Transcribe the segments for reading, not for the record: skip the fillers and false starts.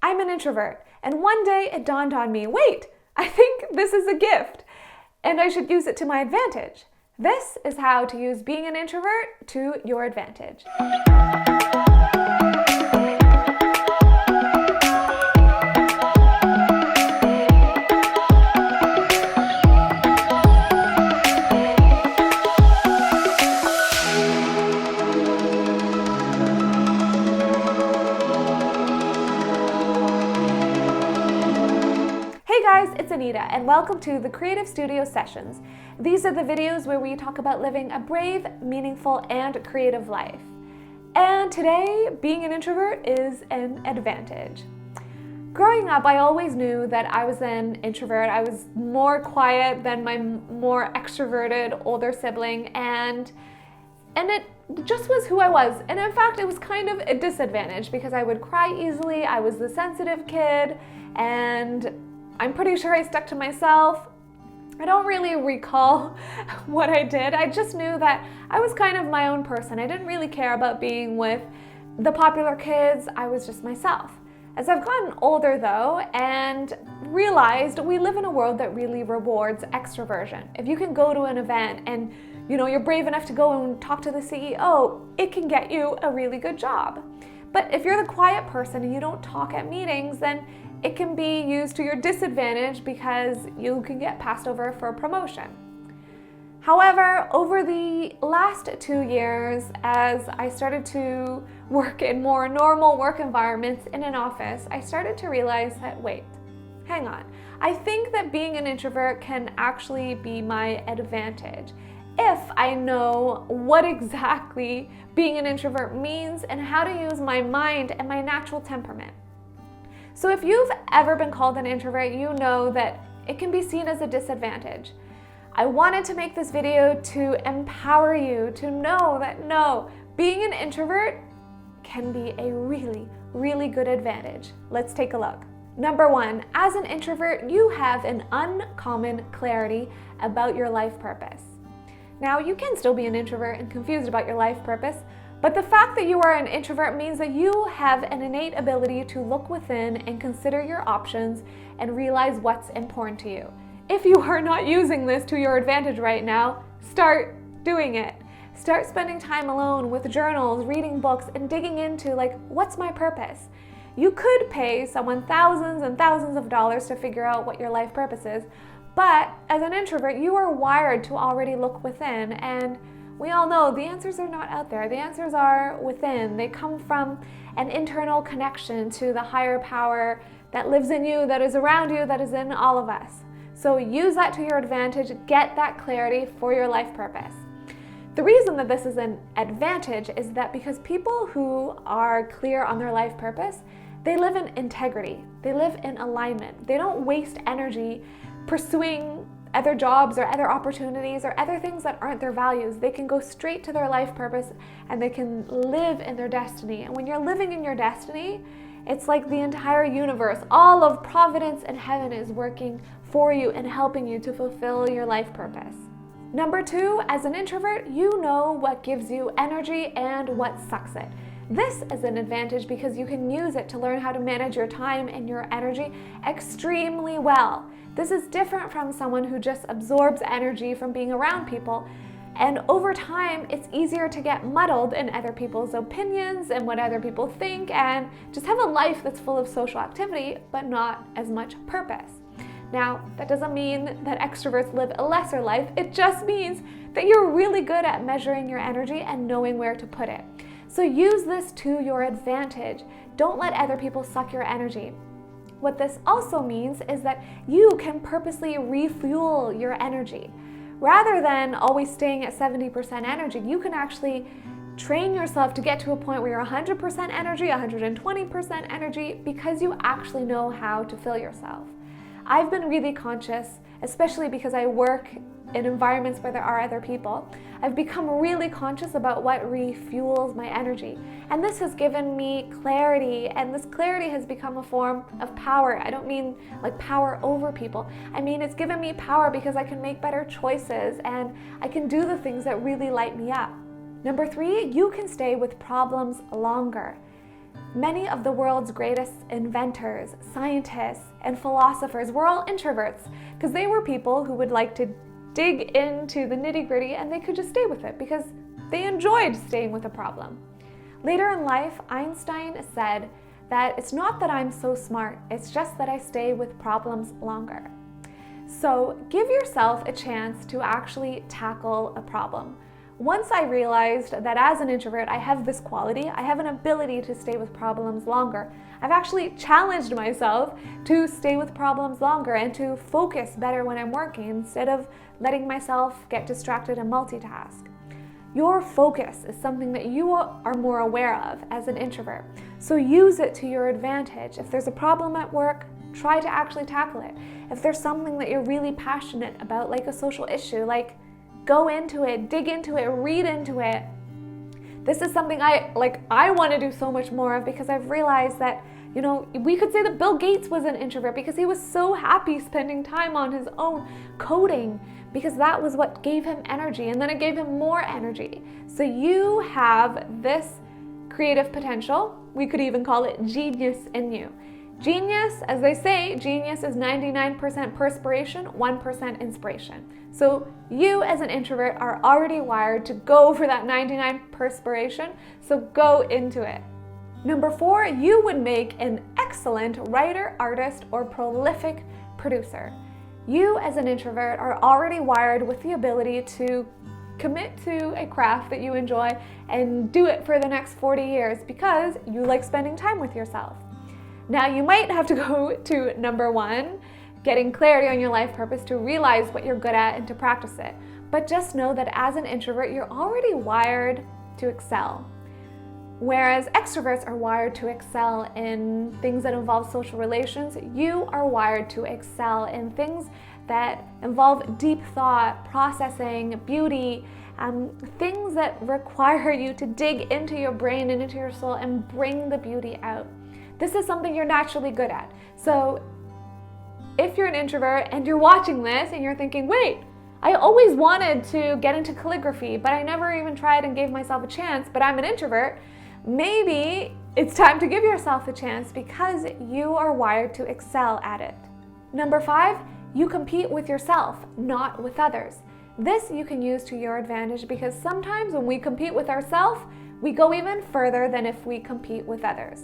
I'm an introvert. And one day it dawned on me, wait, I think this is a gift and I should use it to my advantage. This is how to use being an introvert to your advantage. Hey guys, it's Anita and welcome to the Creative Studio Sessions. These are the videos where we talk about living a brave, meaningful, and creative life. And today, being an introvert is an advantage. Growing up, I always knew that I was an introvert. I was more quiet than my more extroverted older sibling, and it just was who I was. And in fact, it was kind of a disadvantage because I would cry easily. I was the sensitive kid, and I'm pretty sure I stuck to myself. I don't really recall what I did. I just knew that I was kind of my own person. I didn't really care about being with the popular kids. I was just myself. As I've gotten older though, and realized we live in a world that really rewards extroversion. If you can go to an event and you're brave enough to go and talk to the CEO, it can get you a really good job. But if you're the quiet person and you don't talk at meetings, then it can be used to your disadvantage because you can get passed over for a promotion. However, over the last 2 years, as I started to work in more normal work environments in an office, I started to realize that, wait, hang on. I think that being an introvert can actually be my advantage if I know what exactly being an introvert means and how to use my mind and my natural temperament. So if you've ever been called an introvert, you know that it can be seen as a disadvantage. I wanted to make this video to empower you to know that no, being an introvert can be a really, really good advantage. Let's take a look. Number 1, as an introvert, you have an uncommon clarity about your life purpose. Now, you can still be an introvert and confused about your life purpose, but the fact that you are an introvert means that you have an innate ability to look within and consider your options and realize what's important to you. If you are not using this to your advantage right now, start doing it. Start spending time alone with journals, reading books, and digging into what's my purpose? You could pay someone thousands and thousands of dollars to figure out what your life purpose is, but as an introvert, you are wired to already look within, and we all know the answers are not out there. The answers are within. They come from an internal connection to the higher power that lives in you, that is around you, that is in all of us. So use that to your advantage. Get that clarity for your life purpose. The reason that this is an advantage is that because people who are clear on their life purpose, they live in integrity. They live in alignment. They don't waste energy pursuing other jobs or other opportunities or other things that aren't their values. They can go straight to their life purpose and they can live in their destiny. And when you're living in your destiny, it's like the entire universe, all of providence and heaven is working for you and helping you to fulfill your life purpose. Number 2, as an introvert, you know what gives you energy and what sucks it. This is an advantage because you can use it to learn how to manage your time and your energy extremely well. This is different from someone who just absorbs energy from being around people, and over time it's easier to get muddled in other people's opinions and what other people think and just have a life that's full of social activity but not as much purpose. Now, that doesn't mean that extroverts live a lesser life. It just means that you're really good at measuring your energy and knowing where to put it. So use this to your advantage. Don't let other people suck your energy. What this also means is that you can purposely refuel your energy. Rather than always staying at 70% energy, you can actually train yourself to get to a point where you're 100% energy, 120% energy, because you actually know how to fill yourself. I've been really conscious, especially because I work in environments where there are other people. I've become really conscious about what refuels my energy. And this has given me clarity, and this clarity has become a form of power. I don't mean like power over people. I mean, it's given me power because I can make better choices and I can do the things that really light me up. Number 3, you can stay with problems longer. Many of the world's greatest inventors, scientists, and philosophers were all introverts because they were people who would like to dig into the nitty-gritty and they could just stay with it because they enjoyed staying with a problem. Later in life, Einstein said that it's not that I'm so smart, it's just that I stay with problems longer. So give yourself a chance to actually tackle a problem. Once I realized that as an introvert, I have this quality, I have an ability to stay with problems longer. I've actually challenged myself to stay with problems longer and to focus better when I'm working instead of letting myself get distracted and multitask. Your focus is something that you are more aware of as an introvert. So use it to your advantage. If there's a problem at work, try to actually tackle it. If there's something that you're really passionate about, like a social issue, like go into it, dig into it, read into it. This is something I want to do so much more of because I've realized that, we could say that Bill Gates was an introvert because he was so happy spending time on his own coding because that was what gave him energy, and then it gave him more energy. So you have this creative potential. We could even call it genius in you. Genius, as they say, genius is 99% perspiration, 1% inspiration. So you as an introvert are already wired to go for that 99 perspiration, so go into it. Number 4, you would make an excellent writer, artist, or prolific producer. You as an introvert are already wired with the ability to commit to a craft that you enjoy and do it for the next 40 years because you like spending time with yourself. Now, you might have to go to number 1, getting clarity on your life purpose to realize what you're good at and to practice it. But just know that as an introvert, you're already wired to excel. Whereas extroverts are wired to excel in things that involve social relations, you are wired to excel in things that involve deep thought, processing, beauty, things that require you to dig into your brain and into your soul and bring the beauty out. This is something you're naturally good at. So if you're an introvert and you're watching this and you're thinking, wait, I always wanted to get into calligraphy, but I never even tried and gave myself a chance, but I'm an introvert, maybe it's time to give yourself a chance because you are wired to excel at it. Number 5, you compete with yourself, not with others. This you can use to your advantage because sometimes when we compete with ourselves, we go even further than if we compete with others.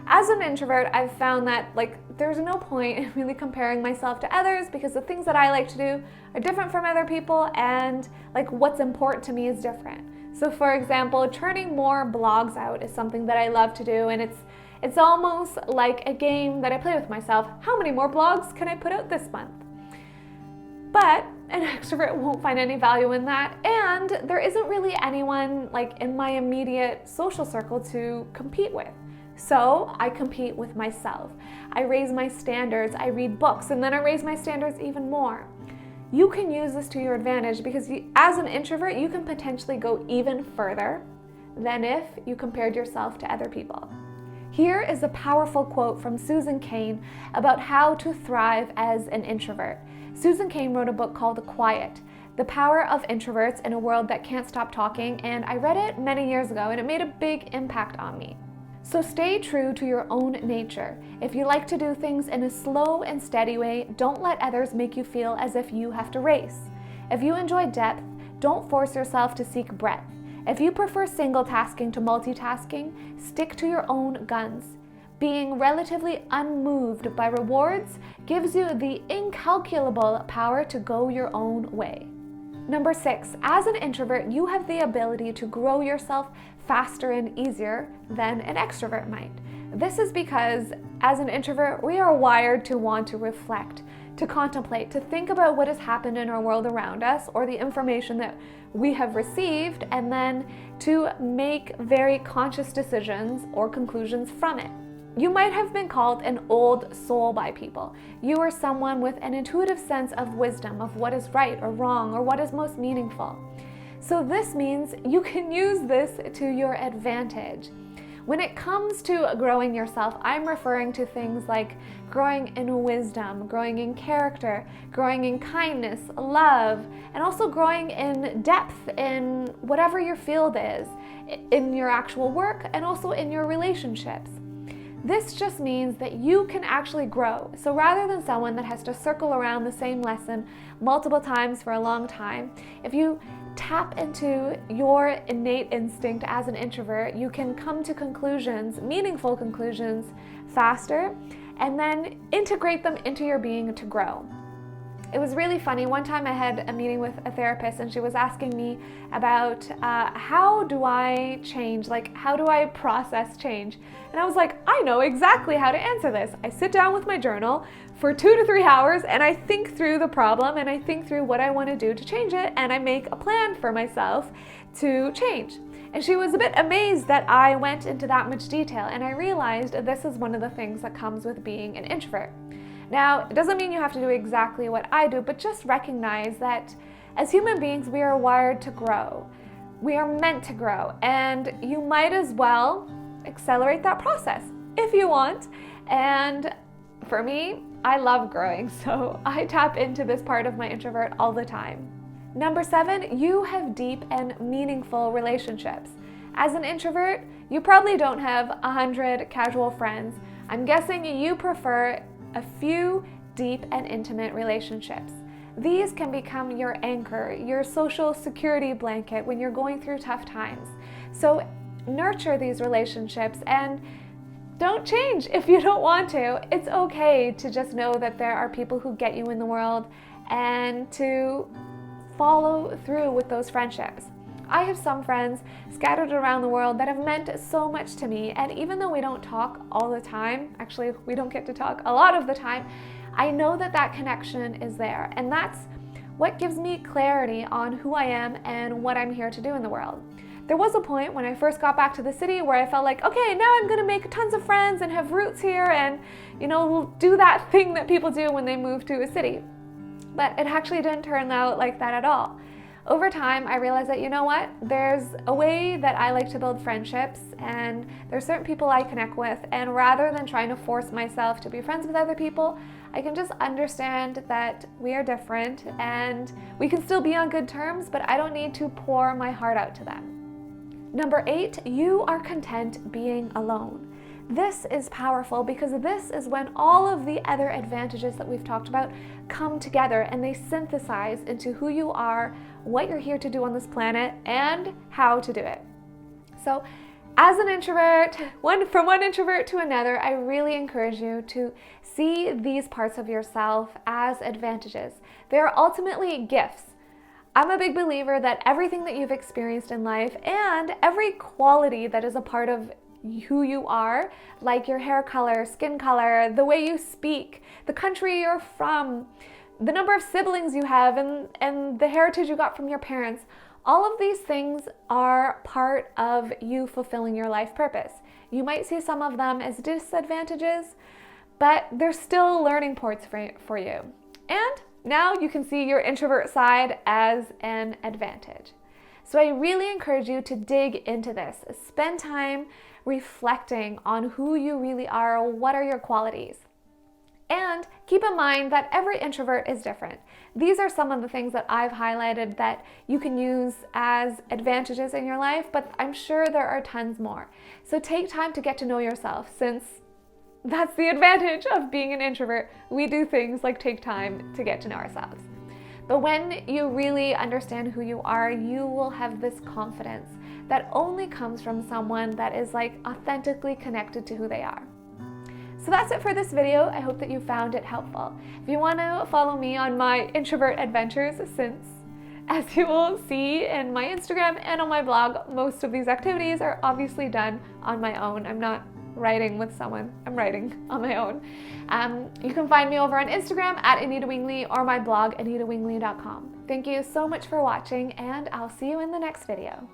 As an introvert, I've found that there's no point in really comparing myself to others because the things that I like to do are different from other people and what's important to me is different. So for example, churning more blogs out is something that I love to do, and it's almost like a game that I play with myself. How many more blogs can I put out this month? But an extrovert won't find any value in that, and there isn't really anyone in my immediate social circle to compete with. So I compete with myself. I raise my standards, I read books, and then I raise my standards even more. You can use this to your advantage because as an introvert, you can potentially go even further than if you compared yourself to other people. Here is a powerful quote from Susan Cain about how to thrive as an introvert. Susan Cain wrote a book called Quiet, The Power of Introverts in a World That Can't Stop Talking, and I read it many years ago and it made a big impact on me. So stay true to your own nature. If you like to do things in a slow and steady way, don't let others make you feel as if you have to race. If you enjoy depth, don't force yourself to seek breadth. If you prefer single tasking to multitasking, stick to your own guns. Being relatively unmoved by rewards gives you the incalculable power to go your own way. Number 6, as an introvert, you have the ability to grow yourself faster and easier than an extrovert might. This is because as an introvert, we are wired to want to reflect, to contemplate, to think about what has happened in our world around us or the information that we have received, and then to make very conscious decisions or conclusions from it. You might have been called an old soul by people. You are someone with an intuitive sense of wisdom, of what is right or wrong or what is most meaningful. So this means you can use this to your advantage. When it comes to growing yourself, I'm referring to things like growing in wisdom, growing in character, growing in kindness, love, and also growing in depth in whatever your field is, in your actual work and also in your relationships. This just means that you can actually grow. So rather than someone that has to circle around the same lesson multiple times for a long time, if you tap into your innate instinct as an introvert, you can come to conclusions, meaningful conclusions, faster, and then integrate them into your being to grow. It was really funny. One time I had a meeting with a therapist and she was asking me about how do I change, like how do I process change? And I was like, I know exactly how to answer this. I sit down with my journal for 2 to 3 hours and I think through the problem and I think through what I want to do to change it, and I make a plan for myself to change. And she was a bit amazed that I went into that much detail, and I realized this is one of the things that comes with being an introvert. Now, it doesn't mean you have to do exactly what I do, but just recognize that as human beings, we are wired to grow. We are meant to grow, and you might as well accelerate that process if you want. And for me, I love growing, so I tap into this part of my introvert all the time. Number 7, you have deep and meaningful relationships. As an introvert, you probably don't have 100 casual friends. I'm guessing you prefer a few deep and intimate relationships. These can become your anchor, your social security blanket when you're going through tough times. So nurture these relationships and don't change if you don't want to. It's okay to just know that there are people who get you in the world and to follow through with those friendships. I have some friends scattered around the world that have meant so much to me, and even though we don't talk all the time, actually we don't get to talk a lot of the time, I know that that connection is there, and that's what gives me clarity on who I am and what I'm here to do in the world. There was a point when I first got back to the city where I felt like, okay, now I'm gonna make tons of friends and have roots here and, do that thing that people do when they move to a city. But it actually didn't turn out like that at all. Over time, I realized that, there's a way that I like to build friendships, and there's certain people I connect with, and rather than trying to force myself to be friends with other people, I can just understand that we are different and we can still be on good terms, but I don't need to pour my heart out to them. Number 8, you are content being alone. This is powerful because this is when all of the other advantages that we've talked about come together and they synthesize into who you are, what you're here to do on this planet, and how to do it. So as an introvert, from one introvert to another, I really encourage you to see these parts of yourself as advantages. They are ultimately gifts. I'm a big believer that everything that you've experienced in life and every quality that is a part of who you are, like your hair color, skin color, the way you speak, the country you're from, the number of siblings you have, and the heritage you got from your parents, all of these things are part of you fulfilling your life purpose. You might see some of them as disadvantages, but they're still learning points for you. And now you can see your introvert side as an advantage. So I really encourage you to dig into this. Spend time reflecting on who you really are, what are your qualities. And keep in mind that every introvert is different. These are some of the things that I've highlighted that you can use as advantages in your life, but I'm sure there are tons more. So take time to get to know yourself, since that's the advantage of being an introvert. We do things like take time to get to know ourselves. But when you really understand who you are, you will have this confidence that only comes from someone that is authentically connected to who they are. So that's it for this video. I hope that you found it helpful. If you want to follow me on my introvert adventures, since as you will see in my Instagram and on my blog, most of these activities are obviously done on my own. I'm not writing with someone, I'm writing on my own. You can find me over on Instagram at ANITA Wing LEE or my blog, anitawinglee.com. Thank you so much for watching, and I'll see you in the next video.